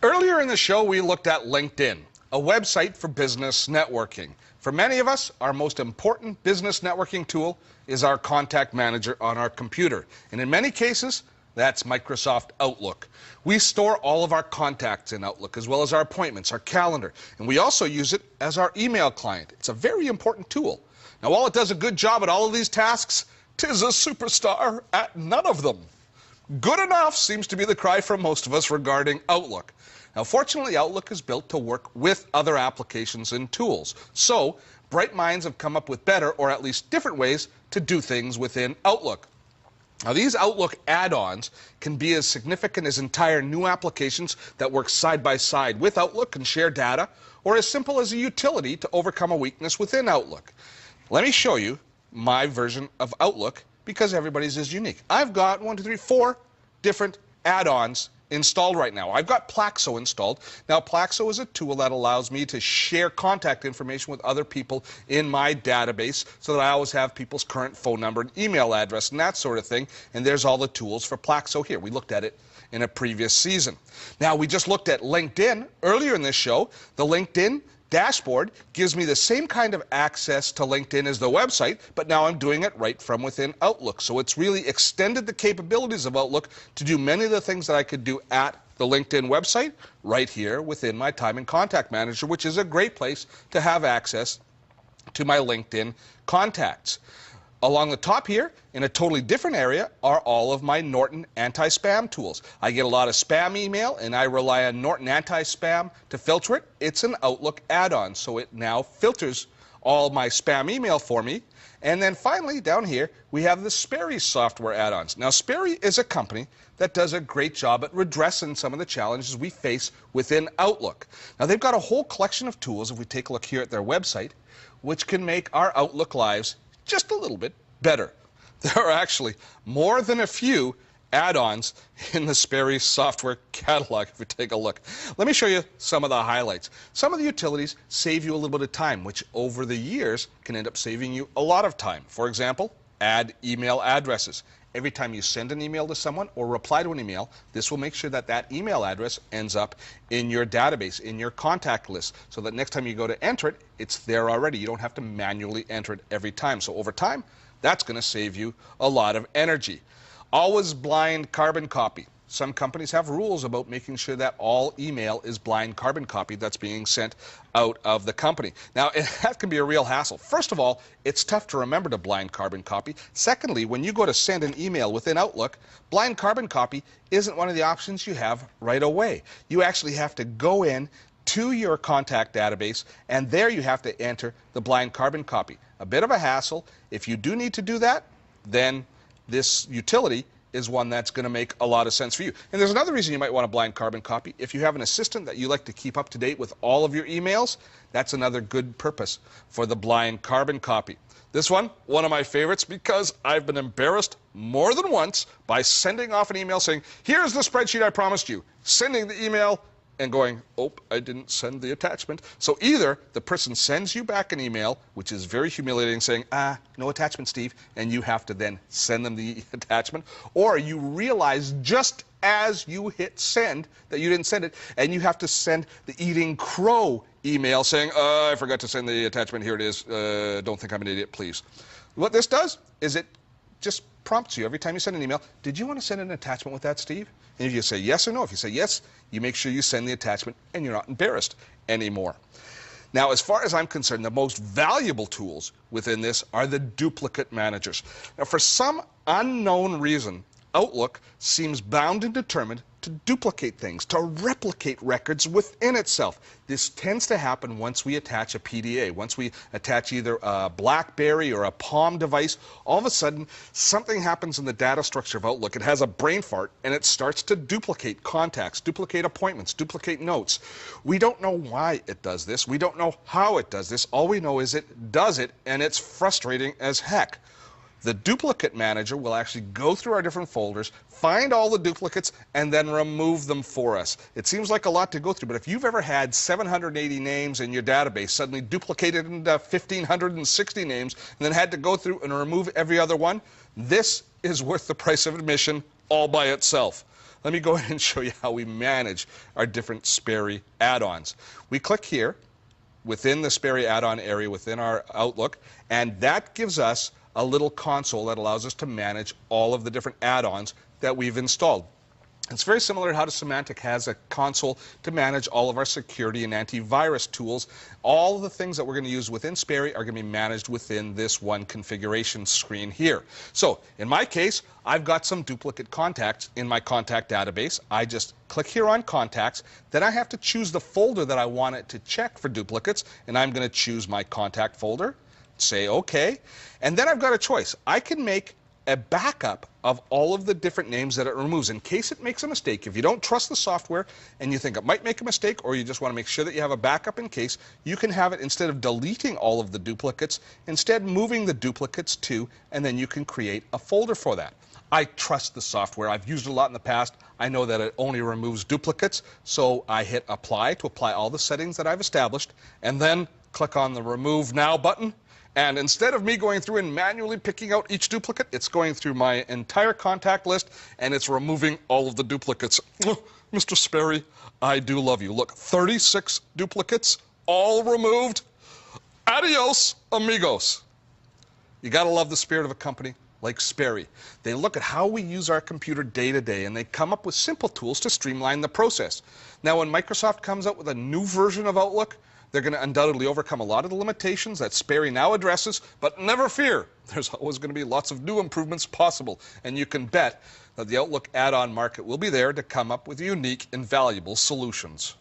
Earlier in the show, we looked at LinkedIn, a website for business networking. For many of us, our most important business networking tool is our contact manager on our computer. And in many cases, that's Microsoft Outlook. We store all of our contacts in Outlook, as well as our appointments, our calendar. And we also use it as our email client. It's a very important tool. Now, while it does a good job at all of these tasks, 'tis a superstar at none of them. Good enough seems to be the cry from most of us regarding Outlook. Now, fortunately, Outlook is built to work with other applications and tools. So, bright minds have come up with better, or at least different ways to do things within Outlook. Now, these Outlook add-ons can be as significant as entire new applications that work side by side with Outlook and share data, or as simple as a utility to overcome a weakness within Outlook. Let me show you my version of Outlook, because everybody's is unique. I've got 4 different add-ons installed right now. I've got Plaxo installed. Now, Plaxo is a tool that allows me to share contact information with other people in my database so that I always have people's current phone number and email address and that sort of thing. And there's all the tools for Plaxo here. We looked at it in a previous season. Now, we just looked at LinkedIn earlier in this show. The LinkedIn dashboard gives me the same kind of access to LinkedIn as the website, but now I'm doing it right from within Outlook. So it's really extended the capabilities of Outlook to do many of the things that I could do at the LinkedIn website right here within my Time and Contact Manager, which is a great place to have access to my LinkedIn contacts. Along the top here, in a totally different area, are all of my Norton anti-spam tools. I get a lot of spam email, and I rely on Norton anti-spam to filter it. It's an Outlook add-on, so it now filters all my spam email for me. And then finally, down here, we have the Sperry software add-ons. Now, Sperry is a company that does a great job at redressing some of the challenges we face within Outlook. Now, they've got a whole collection of tools, if we take a look here at their website, which can make our Outlook lives just a little bit better. There are actually more than a few add-ons in the Sperry software catalog, if we take a look. Let me show you some of the highlights. Some of the utilities save you a little bit of time, which over the years can end up saving you a lot of time. For example, add email addresses. Every time you send an email to someone or reply to an email, this will make sure that that email address ends up in your database, in your contact list, so that next time you go to enter it, it's there already. You don't have to manually enter it every time. So over time, that's going to save you a lot of energy. Always blind carbon copy. Some companies have rules about making sure that all email is blind carbon copy that's being sent out of the company. Now, that can be a real hassle. First of all, it's tough to remember to blind carbon copy. Secondly, when you go to send an email within Outlook, blind carbon copy isn't one of the options you have right away. You actually have to go in to your contact database, and there you have to enter the blind carbon copy. A bit of a hassle. If you do need to do that, then this utility is one that's going to make a lot of sense for you. And there's another reason you might want a blind carbon copy. If you have an assistant that you like to keep up to date with all of your emails, that's another good purpose for the blind carbon copy. This one of my favorites, because I've been embarrassed more than once by sending off an email saying, here's the spreadsheet I promised you, sending the email and going, oh, I didn't send the attachment. So either the person sends you back an email, which is very humiliating, saying, no attachment, Steve, and you have to then send them the attachment, or you realize just as you hit send that you didn't send it, and you have to send the eating crow email saying, I forgot to send the attachment, here it is, don't think I'm an idiot, please. What this does is it just prompts you every time you send an email, did you want to send an attachment with that, Steve? And if you say yes or no, if you say yes, you make sure you send the attachment and you're not embarrassed anymore. Now, as far as I'm concerned, the most valuable tools within this are the duplicate managers. Now, for some unknown reason, Outlook seems bound and determined to duplicate things, to replicate records within itself. This tends to happen once we attach a PDA. Once we attach either a BlackBerry or a Palm device, all of a sudden something happens in the data structure of Outlook. It has a brain fart and it starts to duplicate contacts, duplicate appointments, duplicate notes. We don't know why it does this. We don't know how it does this. All we know is it does it, and it's frustrating as heck. The duplicate manager will actually go through our different folders, find all the duplicates, and then remove them for us. It seems like a lot to go through, but if you've ever had 780 names in your database suddenly duplicated into 1,560 names and then had to go through and remove every other one, this is worth the price of admission all by itself. let me go ahead and show you how we manage our different Sperry add-ons. We click here within the Sperry add-on area within our Outlook, and that gives us a little console that allows us to manage all of the different add-ons that we've installed. It's very similar to how Symantec has a console to manage all of our security and antivirus tools. All of the things that we're going to use within Sperry are going to be managed within this one configuration screen here. So in my case, I've got some duplicate contacts in my contact database. I just click here on contacts. Then I have to choose the folder that I want it to check for duplicates, and I'm going to choose my contact folder, say OK, and then I've got a choice. I can make a backup of all of the different names that it removes in case it makes a mistake. If you don't trust the software and you think it might make a mistake, or you just want to make sure that you have a backup in case, you can have it, instead of deleting all of the duplicates, instead moving the duplicates to, and then you can create a folder for that. I trust the software. I've used it a lot in the past. I know that it only removes duplicates, so I hit apply to apply all the settings that I've established, and then click on the Remove Now button. And instead of me going through and manually picking out each duplicate, it's going through my entire contact list, and it's removing all of the duplicates. Oh, Mr. Sperry, I do love you. Look, 36 duplicates, all removed. Adios, amigos. You got to love the spirit of a company like Sperry. They look at how we use our computer day to day, and they come up with simple tools to streamline the process. Now, when Microsoft comes out with a new version of Outlook, they're going to undoubtedly overcome a lot of the limitations that Sperry now addresses, but never fear. There's always going to be lots of new improvements possible, and you can bet that the Outlook add-on market will be there to come up with unique and valuable solutions.